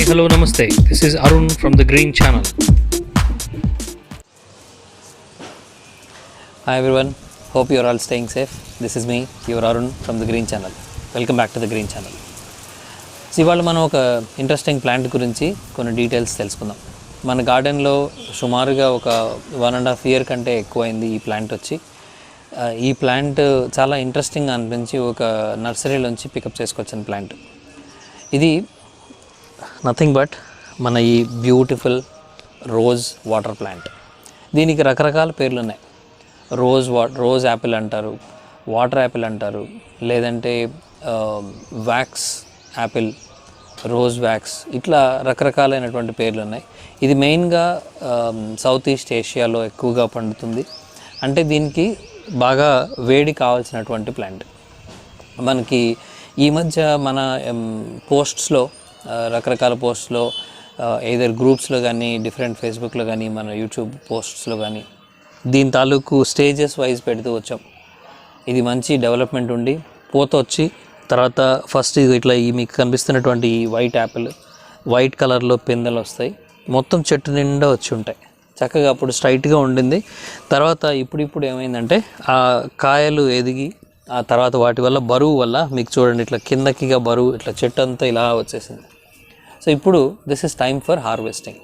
hello, namaste. This is Arun from the Green Channel. Hi everyone, hope you are all staying safe. This is me, your Arun from the Green Channel. Welcome back to the Green Channel. ఇవాళ మనం ఒక interesting plant గురించి కొన్ని details తెలుసుకుందాం. మన గార్డెన్లో సుమారుగా ఒక 1.5 year కంటే ఎక్కువైంది ఈ ప్లాంట్ వచ్చి. ఈ ప్లాంట్ చాలా ఇంట్రెస్టింగ్ అనిపించి ఒక నర్సరీలోంచి పికప్ చేసుకొచ్చిన ప్లాంట్. ఇది నథింగ్ బట్ మన ఈ బ్యూటిఫుల్ రోజ్ వాటర్ ప్లాంట్. దీనికి రకరకాల పేర్లు ఉన్నాయి. రోజ్ యాపిల్ అంటారు, వాటర్ యాపిల్ అంటారు, లేదంటే వ్యాక్స్ యాపిల్, రోజ్ వ్యాక్స్, ఇట్లా రకరకాలైనటువంటి పేర్లు ఉన్నాయి. ఇది మెయిన్గా సౌత్ ఈస్ట్ ఏషియాలో ఎక్కువగా పండుతుంది. అంటే దీనికి బాగా వేడి కావాల్సినటువంటి ప్లాంట్. మనకి ఈ మధ్య మన పోస్ట్స్లో, రకరకాల పోస్ట్స్లో, ఏదర్ గ్రూప్స్లో కానీ, డిఫరెంట్ ఫేస్బుక్లో కానీ, మన యూట్యూబ్ పోస్ట్స్లో కానీ దీని తాలూకు స్టేజెస్ వైజ్ పెడుతూ వచ్చాం. ఇది మంచి డెవలప్మెంట్ ఉండి పూత వచ్చి తర్వాత ఫస్ట్ ఇది ఇట్లా ఈ మీకు కనిపిస్తున్నటువంటి ఈ వైట్ యాపిల్, వైట్ కలర్లో పిందెలు వస్తాయి, మొత్తం చెట్టు నిండా వచ్చి ఉంటాయి. చక్కగా అప్పుడు స్ట్రైట్గా ఉండింది. తర్వాత ఇప్పుడు ఏమైందంటే ఆ కాయలు ఎదిగి ఆ తర్వాత వాటి వల్ల బరువు వల్ల మీకు చూడండి ఇట్లా కిందకిగా బరువు ఇట్లా చెట్టు అంతా ఇలా వచ్చేసింది. సో ఇప్పుడు this is time for harvesting.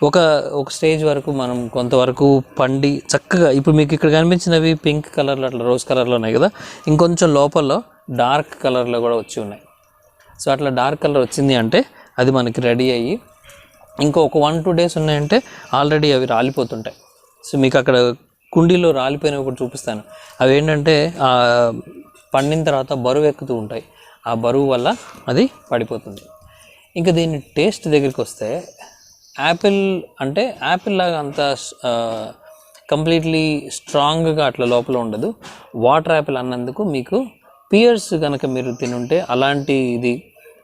ఒక స్టేజ్ వరకు మనం కొంతవరకు పండి చక్కగా ఇప్పుడు మీకు ఇక్కడ కనిపించినవి పింక్ కలర్లో అట్లా రోజ్ కలర్లో ఉన్నాయి కదా, ఇంకొంచెం లోపల్లో డార్క్ కలర్లో కూడా వచ్చి ఉన్నాయి. సో అట్లా డార్క్ కలర్ వచ్చింది అంటే అది మనకి రెడీ అయ్యి ఇంకొక 1-2 days ఉన్నాయంటే ఆల్రెడీ అవి రాలిపోతుంటాయి. సో మీకు అక్కడ కుండీలో రాలిపోయినవి కూడా చూపిస్తాను. అవి ఏంటంటే పండిన తర్వాత బరువు ఎక్కుతూ ఉంటాయి. ఆ బరువు వల్ల అది పడిపోతుంది. ఇంకా దీని టేస్ట్ దగ్గరికి వస్తే యాపిల్ అంటే యాపిల్ లాగా అంత కంప్లీట్లీ స్ట్రాంగ్గా అట్లా లోపల ఉండదు. వాటర్ యాపిల్ అన్నందుకు మీకు పియర్స్ కనుక మీరు తినుంటే అలాంటి ఇది,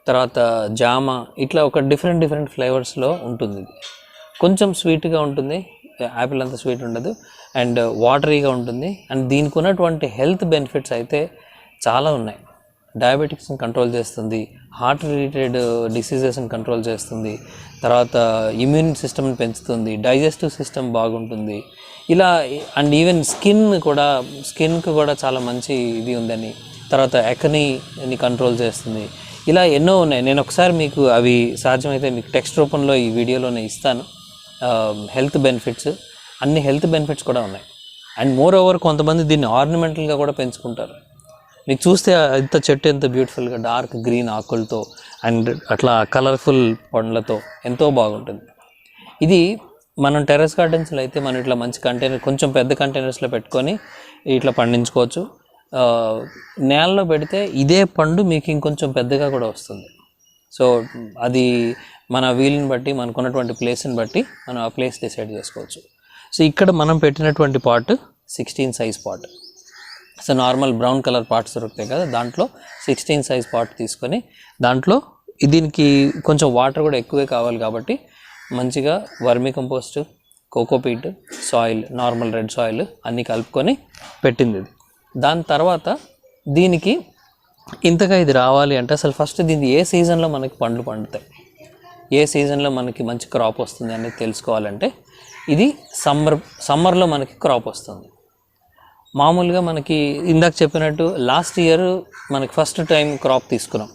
తర్వాత జామ, ఇట్లా ఒక డిఫరెంట్ ఫ్లేవర్స్లో ఉంటుంది. ఇది కొంచెం స్వీట్గా ఉంటుంది, యాపిల్ అంత స్వీట్ ఉండదు, అండ్ వాటరీగా ఉంటుంది. అండ్ దీనికి ఉన్నటువంటి హెల్త్ బెనిఫిట్స్ అయితే చాలా ఉన్నాయి. డయాబెటిక్స్ని కంట్రోల్ చేస్తుంది, హార్ట్ రిలేటెడ్ డిసీజెస్ని కంట్రోల్ చేస్తుంది, తర్వాత ఇమ్యూన్ సిస్టమ్ని పెంచుతుంది, డైజెస్టివ్ సిస్టమ్ బాగుంటుంది. ఇలా అండ్ ఈవెన్ స్కిన్కి కూడా చాలా మంచి ఇది ఉందని, తర్వాత యాక్నీని కంట్రోల్ చేస్తుంది. ఇలా ఎన్నో ఉన్నాయి. నేను ఒకసారి మీకు అవి సాధ్యమైతే మీకు టెక్స్ట్ రూపంలో ఈ వీడియోలోనే ఇస్తాను. హెల్త్ బెనిఫిట్స్, అన్ని హెల్త్ బెనిఫిట్స్ కూడా ఉన్నాయి. అండ్ మోర్ ఓవర్ కొంతమంది దీన్ని ఆర్నమెంటల్గా కూడా పెంచుకుంటారు. మీకు చూస్తే ఇంత చెట్టు ఎంత బ్యూటిఫుల్గా డార్క్ గ్రీన్ ఆకులతో అండ్ అట్లా కలర్ఫుల్ పండ్లతో ఎంతో బాగుంటుంది. ఇది మనం టెర్రస్ గార్డెన్స్లో అయితే మనం ఇట్లా మంచి కంటైనర్, కొంచెం పెద్ద కంటైనర్స్లో పెట్టుకొని ఇట్లా పండించుకోవచ్చు. నేలలో పెడితే ఇదే పండు మీకు ఇంకొంచెం పెద్దగా కూడా వస్తుంది. సో అది మన వీలుని బట్టి, మనకున్నటువంటి ప్లేస్ని బట్టి మనం ఆ ప్లేస్ డిసైడ్ చేసుకోవచ్చు. సో ఇక్కడ మనం పెట్టినటువంటి pot 16 size pot. So normal brown colour pots దొరుకుతాయి కదా, దాంట్లో 16 size పాట్ తీసుకొని దాంట్లో దీనికి కొంచెం వాటర్ కూడా ఎక్కువే కావాలి కాబట్టి మంచిగా vermi compost, cocopeat, soil, normal red soil అన్నీ కలుపుకొని పెట్టింది ఇది. దాని తర్వాత దీనికి ఇంతగా ఇది రావాలి అంటే అసలు ఫస్ట్ దీన్ని ఏ సీజన్లో మనకి పండ్లు పండుతాయి, ఏ సీజన్లో మనకి మంచి క్రాప్ వస్తుంది అనేది తెలుసుకోవాలంటే ఇది సమ్మర్లో మనకి క్రాప్ వస్తుంది. మామూలుగా మనకి ఇందాక చెప్పినట్టు లాస్ట్ ఇయర్ మనకి ఫస్ట్ టైం క్రాప్ తీసుకున్నాం.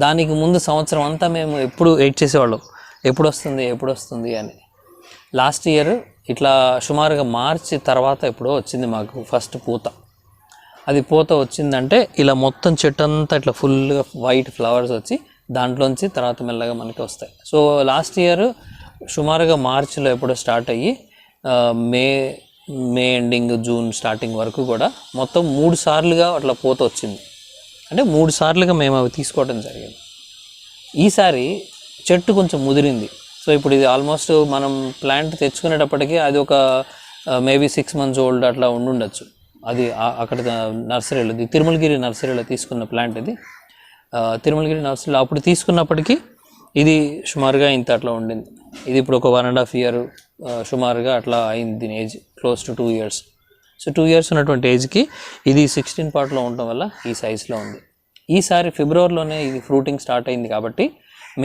దానికి ముందు సంవత్సరం అంతా మేము ఎప్పుడు వెయిట్ చేసేవాళ్ళం, ఎప్పుడు వస్తుంది అని. లాస్ట్ ఇయర్ ఇట్లా సుమారుగా మార్చి తర్వాత ఎప్పుడో వచ్చింది మాకు ఫస్ట్ పూత. అది పూత వచ్చిందంటే ఇలా మొత్తం చెట్టు అంతా ఇట్లా ఫుల్గా వైట్ ఫ్లవర్స్ వచ్చి దాంట్లోంచి తర్వాత మెల్లగా మనకి వస్తాయి. సో లాస్ట్ ఇయర్ సుమారుగా మార్చిలో ఎప్పుడో స్టార్ట్ అయ్యి మే ఎండింగ్, జూన్ స్టార్టింగ్ వరకు కూడా మొత్తం 3 సార్లుగా అట్లా పూత వచ్చింది. అంటే 3 సార్లుగా మేము అవి తీసుకోవడం జరిగింది. ఈసారి చెట్టు కొంచెం ముదిరింది. సో ఇప్పుడు ఇది ఆల్మోస్ట్ మనం ప్లాంట్ తెచ్చుకునేటప్పటికీ అది ఒక మేబీ 6 months ఓల్డ్ అట్లా ఉండుండొచ్చు. అది అక్కడ నర్సరీలో, తిరుమలగిరి నర్సరీలో తీసుకున్న ప్లాంట్ ఇది. తిరుమలగిరి నర్సరీలో అప్పుడు తీసుకున్నప్పటికీ ఇది సుమారుగా ఇంత అట్లా ఉండింది. ఇది ఇప్పుడు ఒక 1.5 year సుమారుగా అట్లా అయింది. దీని age close to 2 years. So 2 years ఉన్నటువంటి ఏజ్కి ఇది 16 పాట్లో ఉండటం వల్ల ఈ సైజులో ఉంది. ఈసారి ఫిబ్రవరిలోనే ఇది ఫ్రూటింగ్ స్టార్ట్ అయింది కాబట్టి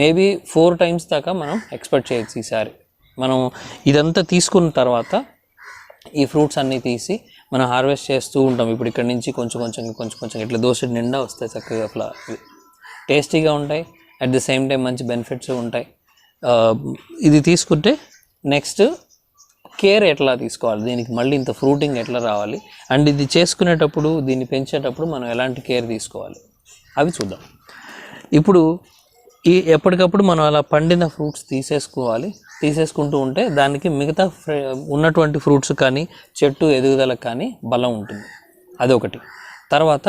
మేబీ 4 times దాకా మనం ఎక్స్పెక్ట్ చేయొచ్చు ఈసారి. మనం ఇదంతా తీసుకున్న తర్వాత ఈ ఫ్రూట్స్ అన్నీ తీసి మనం హార్వెస్ట్ చేస్తూ ఉంటాం. ఇప్పుడు ఇక్కడ నుంచి కొంచెం ఇట్లా దోసెడు నిండా వస్తాయి చక్కగా టేస్టీగా ఉంటాయి. అట్ ది సేమ్ టైం మంచి బెనిఫిట్స్ ఉంటాయి. ఇది తీసుకుంటే నెక్స్ట్ కేర్ ఎట్లా తీసుకోవాలి, దీనికి మళ్ళీ ఇంత ఫ్రూటింగ్ ఎట్లా రావాలి, అండ్ ఇది చేసుకునేటప్పుడు దీన్ని పెంచేటప్పుడు మనం ఎలాంటి కేర్ తీసుకోవాలి అవి చూద్దాం. ఇప్పుడు ఎప్పటికప్పుడు మనం అలా పండిన ఫ్రూట్స్ తీసేసుకుంటూ ఉంటే దానికి మిగతా ఉన్నటువంటి ఫ్రూట్స్ కానీ చెట్టు ఎదుగుదలకు కానీ బలం ఉంటుంది. అదొకటి. తర్వాత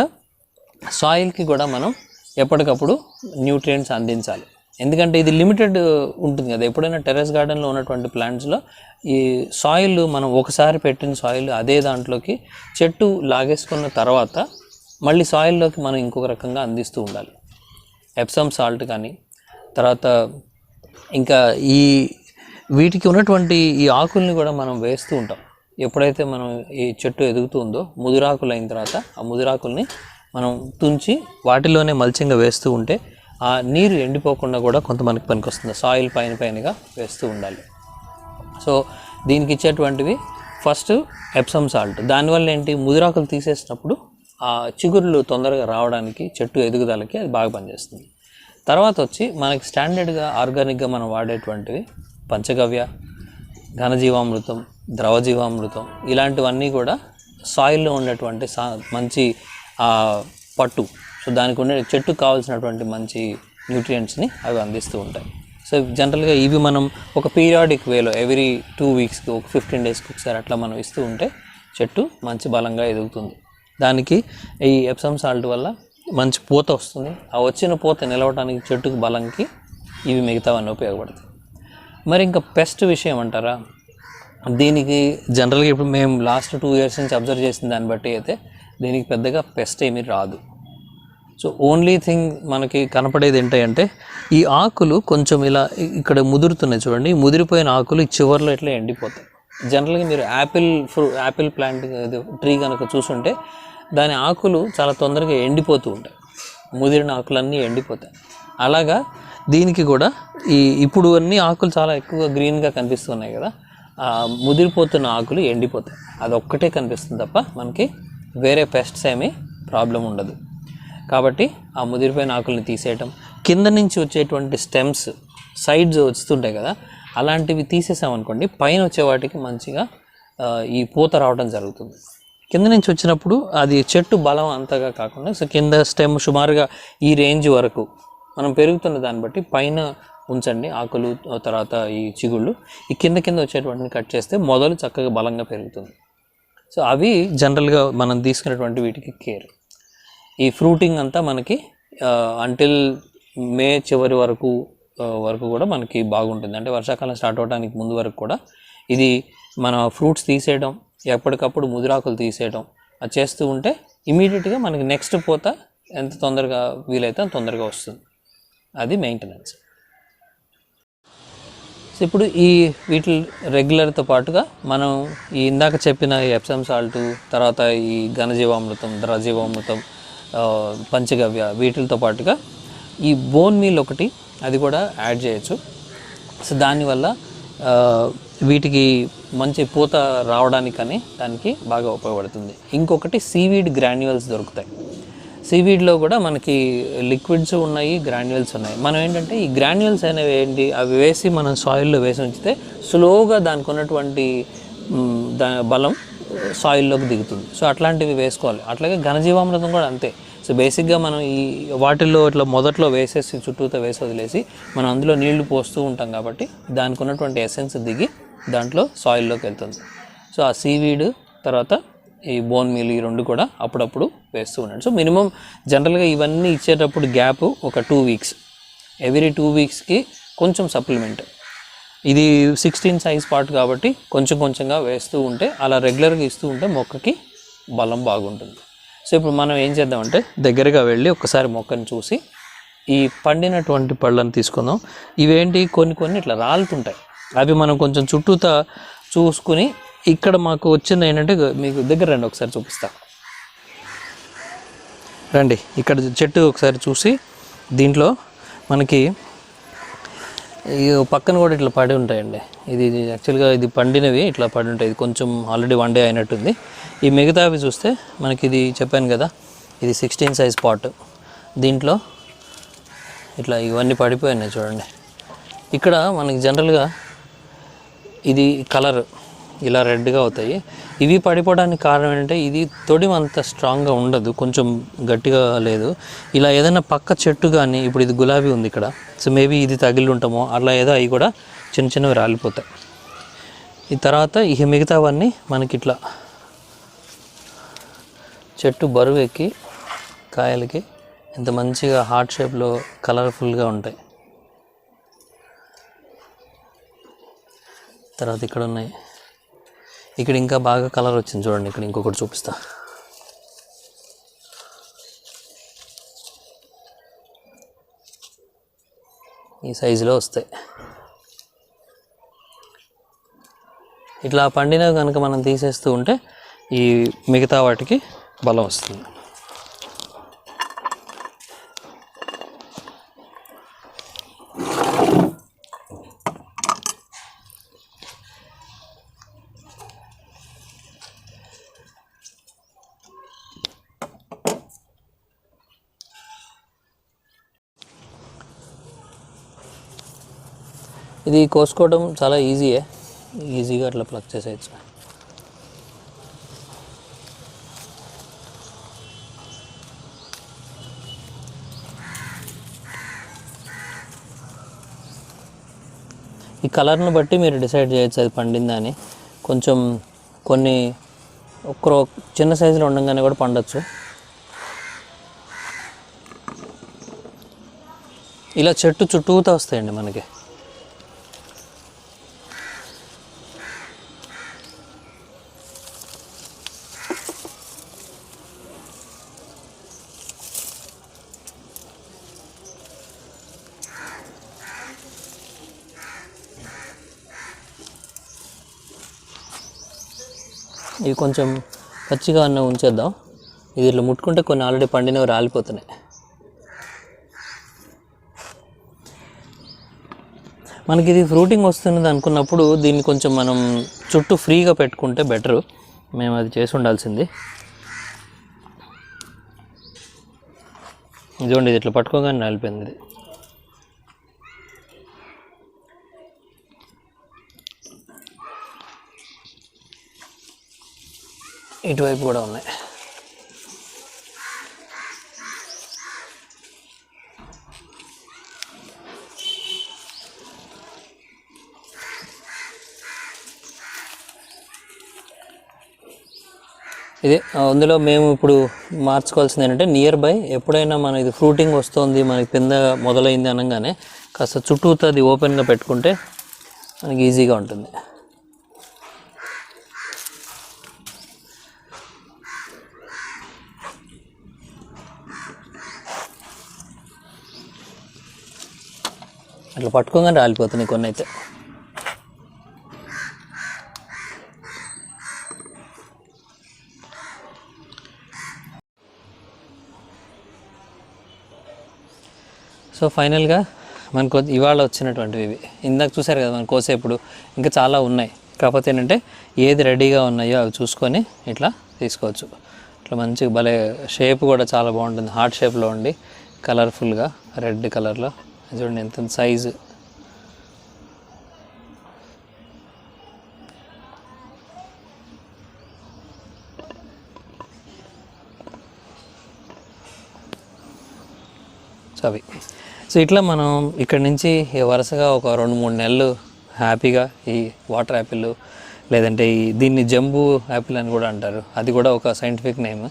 సాయిల్కి కూడా మనం ఎప్పటికప్పుడు న్యూట్రియంట్స్ అందించాలి. ఎందుకంటే ఇది లిమిటెడ్ ఉంటుంది కదా. ఎప్పుడైనా టెర్రస్ గార్డెన్లో ఉన్నటువంటి ప్లాంట్స్లో ఈ సాయిల్ మనం ఒకసారి పెట్టిన సాయిల్ అదే దాంట్లోకి చెట్టు లాగేసుకున్న తర్వాత మళ్ళీ సాయిల్లోకి మనం ఇంకొక రకంగా అందిస్తూ ఉండాలి. ఎప్సమ్ సాల్ట్ కానీ, తర్వాత ఇంకా వీటికి ఉన్నటువంటి ఈ ఆకుల్ని కూడా మనం వేస్తూ ఉంటాం. ఎప్పుడైతే మనం ఈ చెట్టు ఎదుగుతుందో ముదురాకులు అయిన తర్వాత ఆ ముదురాకుల్ని మనం తుంచి వాటిలోనే మల్చింగ్గా వేస్తూ ఉంటే ఆ నీరు ఎండిపోకుండా కూడా కొంత మనకి పనికొస్తుంది. సాయిల్ పైనగా వేస్తూ ఉండాలి. సో దీనికి ఇచ్చేటువంటివి ఫస్ట్ ఎప్సమ్ సాల్ట్. దానివల్ల ఏంటి, ముదిరాకులు తీసేసినప్పుడు ఆ చిగురులు తొందరగా రావడానికి చెట్టు ఎదుగుదలకి అది బాగా పనిచేస్తుంది. తర్వాత వచ్చి మనకి స్టాండర్డ్గా ఆర్గానిక్గా మనం వాడేటువంటివి పంచగవ్య, ఘనజీవామృతం, ద్రవజీవామృతం ఇలాంటివన్నీ కూడా సాయిల్లో ఉండేటువంటి మంచి పట్టు, సో దానికి ఉండే చెట్టుకు కావాల్సినటువంటి మంచి న్యూట్రియంట్స్ని అవి అందిస్తూ ఉంటాయి. సో జనరల్గా ఇవి మనం ఒక పీరియాడిక్ వేలో ఎవ్రీ 2 weeksకి ఒక 15 daysకి ఒకసారి అట్లా మనం ఇస్తూ ఉంటే చెట్టు మంచి బలంగా ఎదుగుతుంది. దానికి ఈ ఎప్సమ్ సాల్ట్ వల్ల మంచి పూత వస్తుంది. ఆ వచ్చిన పూత నిలవడానికి చెట్టుకు బలంకి ఇవి మిగతావన్నీ ఉపయోగపడతాయి. మరి ఇంకా పెస్ట్ విషయం అంటారా, దీనికి జనరల్గా ఇప్పుడు మేము లాస్ట్ 2 years నుంచి అబ్జర్వ్ చేసిన దాన్ని బట్టి అయితే దీనికి పెద్దగా పెస్ట్ ఏమీ రాదు. సో ఓన్లీ థింగ్ మనకి కనపడేది ఏంటంటే ఈ ఆకులు కొంచెం ఇలా ఇక్కడ ముదురుతున్నాయి చూడండి. ముదిరిపోయిన ఆకులు ఈ చివర్లో ఇట్లా ఎండిపోతాయి. జనరల్గా మీరు యాపిల్ ప్లాంట్ ట్రీ కనుక చూసుంటే దాని ఆకులు చాలా తొందరగా ఎండిపోతూ ఉంటాయి. ముదిరిన ఆకులన్నీ ఎండిపోతాయి. అలాగా దీనికి కూడా ఇప్పుడు అన్ని ఆకులు చాలా ఎక్కువగా గ్రీన్గా కనిపిస్తున్నాయి కదా, ముదిరిపోతున్న ఆకులు ఎండిపోతాయి. అదొక్కటే కనిపిస్తుంది తప్ప మనకి వేరే పెస్ట్స్ ఏమీ ప్రాబ్లం ఉండదు. కాబట్టి ఆ ముదిరిపోయిన ఆకుల్ని తీసేయటం, కింద నుంచి వచ్చేటువంటి స్టెమ్స్ సైడ్స్ వస్తుంటాయి కదా, అలాంటివి తీసేసామనుకోండి పైన వచ్చే వాటికి మంచిగా ఈ పూత రావడం జరుగుతుంది. కింద నుంచి వచ్చినప్పుడు అది చెట్టు బలం అంతగా కాకుండా సో కింద స్టెమ్ సుమారుగా ఈ రేంజ్ వరకు మనం పెరుగుతున్న దాన్ని బట్టి పైన ఉంచండి ఆకులు, తర్వాత ఈ చిగుళ్ళు. ఈ కింద వచ్చేటువంటిని కట్ చేస్తే మొదలు చక్కగా బలంగా పెరుగుతుంది. సో అవి జనరల్గా మనం తీసుకునేటువంటి వీటికి కేర్. ఈ ఫ్రూటింగ్ అంతా మనకి అంటిల్ మే చివరి వరకు కూడా మనకి బాగుంటుంది. అంటే వర్షాకాలం స్టార్ట్ అవడానికి ముందు వరకు కూడా ఇది మన ఫ్రూట్స్ తీసేయడం, ఎప్పటికప్పుడు ముదిరాకులు తీసేయడం అది చేస్తూ ఉంటే ఇమీడియట్గా మనకి నెక్స్ట్ పూత ఎంత తొందరగా వీలైతే అంత తొందరగా వస్తుంది. అది మెయింటెనెన్స్. సో ఇప్పుడు వీటి రెగ్యులర్తో పాటుగా మనం ఇందాక చెప్పిన ఎప్సమ్ సాల్ట్, తర్వాత ఈ ఘనజీవామృతం, ద్రవజీవామృతం, పంచగవ్య వీటితో పాటుగా ఈ బోన్ మీల్ ఒకటి అది కూడా యాడ్ చేయొచ్చు. సో దానివల్ల వీటికి మంచి పూత రావడానికని దానికి బాగా ఉపయోగపడుతుంది. ఇంకొకటి సీవీడ్ గ్రాన్యువల్స్ దొరుకుతాయి. సీవీడ్లో కూడా మనకి లిక్విడ్స్ ఉన్నాయి, గ్రాన్యువల్స్ ఉన్నాయి. మనం ఏంటంటే ఈ గ్రాన్యువల్స్ అనేవి ఏంటి, అవి వేసి మనం సాయిల్లో వేసి ఉంచితే స్లోగా దానికి ఉన్నటువంటి బలం సాయిల్లోకి దిగుతుంది. సో అట్లాంటివి వేసుకోవాలి. అట్లాగే ఘనజీవామృతం కూడా అంతే. సో బేసిక్గా మనం ఈ వాటిల్లో ఇట్లా మొదట్లో వేసేసి చుట్టూతో వేసి వదిలేసి మనం అందులో నీళ్లు పోస్తూ ఉంటాం కాబట్టి దానికి ఉన్నటువంటి ఎసెన్స్ దిగి దాంట్లో సాయిల్లోకి వెళ్తుంది. సో ఆ సీవీడ్ తర్వాత ఈ బోన్ మీల్ ఈ రెండు కూడా అప్పుడప్పుడు వేస్తూ ఉండండి. సో మినిమం జనరల్గా ఇవన్నీ ఇచ్చేటప్పుడు గ్యాప్ ఒక 2 weeks, ఎవ్రీ 2 weeksకి కొంచెం సప్లిమెంట్. ఇది 16 size పార్ట్ కాబట్టి కొంచెంగా వేస్తూ ఉంటే అలా రెగ్యులర్గా ఇస్తూ ఉంటే మొక్కకి బలం బాగుంటుంది. సో ఇప్పుడు మనం ఏం చేద్దామంటే దగ్గరగా వెళ్ళి ఒకసారి మొక్కను చూసి ఈ పండినటువంటి పళ్ళని తీసుకుందాం. ఇవేంటి కొన్ని ఇట్లా రాలుతుంటాయి. అవి మనం కొంచెం చుట్టూతా చూసుకుని ఇక్కడ మాకు వచ్చింది ఏంటంటే మీకు దగ్గర రండి ఒకసారి చూపిస్తా. రండి ఇక్కడ చెట్టు ఒకసారి చూసి దీంట్లో మనకి ఈ పక్కన కూడా ఇట్లా పడి ఉంటాయండి. ఇది యాక్చువల్గా ఇది పండినవి ఇట్లా పడి ఉంటాయి. ఇది కొంచెం ఆల్రెడీ 1 డే అయినట్టుంది. ఈ మిగతావి చూస్తే మనకి ఇది చెప్పాను కదా, ఇది 16 సైజ్ పాట్. దీంట్లో ఇట్లా ఇవన్నీ పడిపోయినాయి చూడండి. ఇక్కడ మనకి జనరల్గా ఇది కలర్ ఇలా రెడ్గా అవుతాయి. ఇవి పడిపోవడానికి కారణం ఏంటంటే ఇది తొడిమ అంత స్ట్రాంగ్గా ఉండదు, కొంచెం గట్టిగా లేదు. ఇలా ఏదైనా పక్క చెట్టు కానీ, ఇప్పుడు ఇది గులాబీ ఉంది ఇక్కడ, సో మేబీ ఇది తగిలి ఉంటామో అట్లా ఏదో అవి కూడా చిన్న చిన్నవి రాలిపోతాయి. ఈ తర్వాత ఇక మిగతావన్నీ మనకి ఇట్లా చెట్టు బరువు ఎక్కి కాయలకి ఎంత మంచిగా హార్ట్ షేప్లో కలర్ఫుల్గా ఉంటాయి. తర్వాత ఇక్కడ ఉన్నాయి, ఇక్కడ ఇంకా బాగా కలర్ వచ్చింది చూడండి. ఇక్కడ ఇంకొకటి చూపిస్తా. ఈ సైజులో వస్తాయి. ఇట్లా పండినవి కనుక మనం తీసేస్తూ ఉంటే ఈ మిగతా వాటికి బలం వస్తుంది. ఇది కోసుకోవడం చాలా ఈజీగా అట్లా ప్లగ్ చేసేయచ్చు. ఈ కలర్ను బట్టి మీరు డిసైడ్ చేయొచ్చు అది పండిందా అని. కొంచెం కొన్ని చిన్న సైజులో ఉండగానే కూడా పండొచ్చు. ఇలా చెట్టు చుట్టూతా వస్తాయండి మనకి. ఇవి కొంచెం పచ్చిగా ఉంచేద్దాం. ఇది ఇట్లా ముట్టుకుంటే కొన్ని ఆల్రెడీ పండినవి రాలిపోతున్నాయి. మనకి ఇది ఫ్రూటింగ్ వస్తున్నది అనుకున్నప్పుడు దీన్ని కొంచెం మనం చుట్టూ ఫ్రీగా పెట్టుకుంటే బెటరు. మేము అది చేసి ఉండాల్సింది. ఇదిగోండి, ఇది ఇట్లా పట్టుకోగానే రాలిపోయింది. ఇది ఇటువైపు కూడా ఉన్నాయి. ఇదే అందులో మేము ఇప్పుడు మార్చుకోవాల్సింది ఏంటంటే, నియర్ బై ఎప్పుడైనా మన ఇది ఫ్రూటింగ్ వస్తుంది, మనకి కింద మొదలైంది అనగానే కాస్త చుట్టూతో అది ఓపెన్గా పెట్టుకుంటే మనకి ఈజీగా ఉంటుంది. అట్లా పట్టుకోగానే రాలిపోతున్నాయి కొన్ని అయితే. సో ఫైనల్గా మనకు ఇవాళ వచ్చినటువంటివి ఇవి. ఇందాక చూసారు కదా మనం కోసేప్పుడు, ఇంకా చాలా ఉన్నాయి. కాకపోతే ఏంటంటే ఏది రెడీగా ఉన్నాయో అవి చూసుకొని ఇట్లా తీసుకోవచ్చు. ఇట్లా మంచిగా భలే షేప్ కూడా చాలా బాగుంటుంది, హార్ట్ షేప్లో ఉండి కలర్ఫుల్గా రెడ్ కలర్లో. చూడండి ఎంత సైజు. అవి సో ఇట్లా మనం ఇక్కడ నుంచి వరుసగా ఒక 2-3 నెలలు హ్యాపీగా ఈ వాటర్ యాపిల్, లేదంటే దీన్ని జంబూ యాపిల్ అని కూడా అంటారు, అది కూడా ఒక సైంటిఫిక్ నేమ్,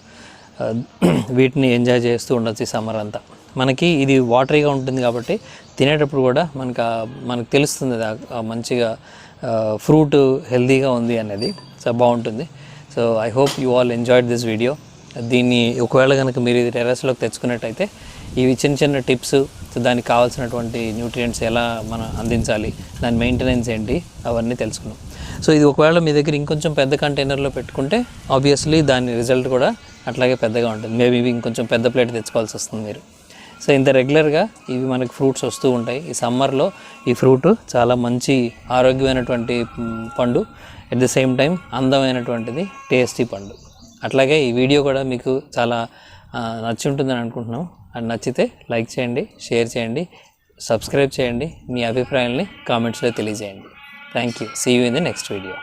వీటిని ఎంజాయ్ చేస్తూ ఉండొచ్చు ఈ సమ్మర్ అంతా. మనకి ఇది వాటరీగా ఉంటుంది కాబట్టి తినేటప్పుడు కూడా మనకు తెలుస్తుంది మంచిగా ఫ్రూట్ హెల్తీగా ఉంది అనేది. సో బాగుంటుంది. So I hope you all enjoyed this video. దీన్ని ఒకవేళ కనుక మీరు ఇది టెర్రస్లోకి తెచ్చుకున్నట్టయితే ఇవి చిన్న చిన్న టిప్స్, దానికి కావాల్సినటువంటి న్యూట్రియంట్స్ ఎలా మనం అందించాలి, దాని మెయింటెనెన్స్ ఏంటి, అవన్నీ తెలుసుకున్నాం. సో ఇది ఒకవేళ మీ దగ్గర ఇంకొంచెం పెద్ద కంటైనర్లో పెట్టుకుంటే ఆబ్వియస్లీ దాని రిజల్ట్ కూడా అట్లాగే పెద్దగా ఉంటుంది. మేబీ ఇంకొంచెం పెద్ద ప్లేట్ తెచ్చుకోవాల్సి వస్తుంది మీరు. సో ఇంత రెగ్యులర్గా ఇవి మనకి ఫ్రూట్స్ వస్తూ ఉంటాయి. ఈ సమ్మర్లో ఈ ఫ్రూట్ చాలా మంచి ఆరోగ్యమైనటువంటి పండు, ఎట్ ది సేమ్ టైం అందమైనటువంటిది టేస్టీ పండు. అట్లాగే ఈ వీడియో కూడా మీకు చాలా నచ్చి ఉంటుందని అనుకుంటున్నాం. అండ్ నచ్చితే లైక్ చేయండి, షేర్ చేయండి, సబ్స్క్రైబ్ చేయండి, మీ అభిప్రాయాల్ని కామెంట్స్లో తెలియజేయండి. Thank you. See you in the next video.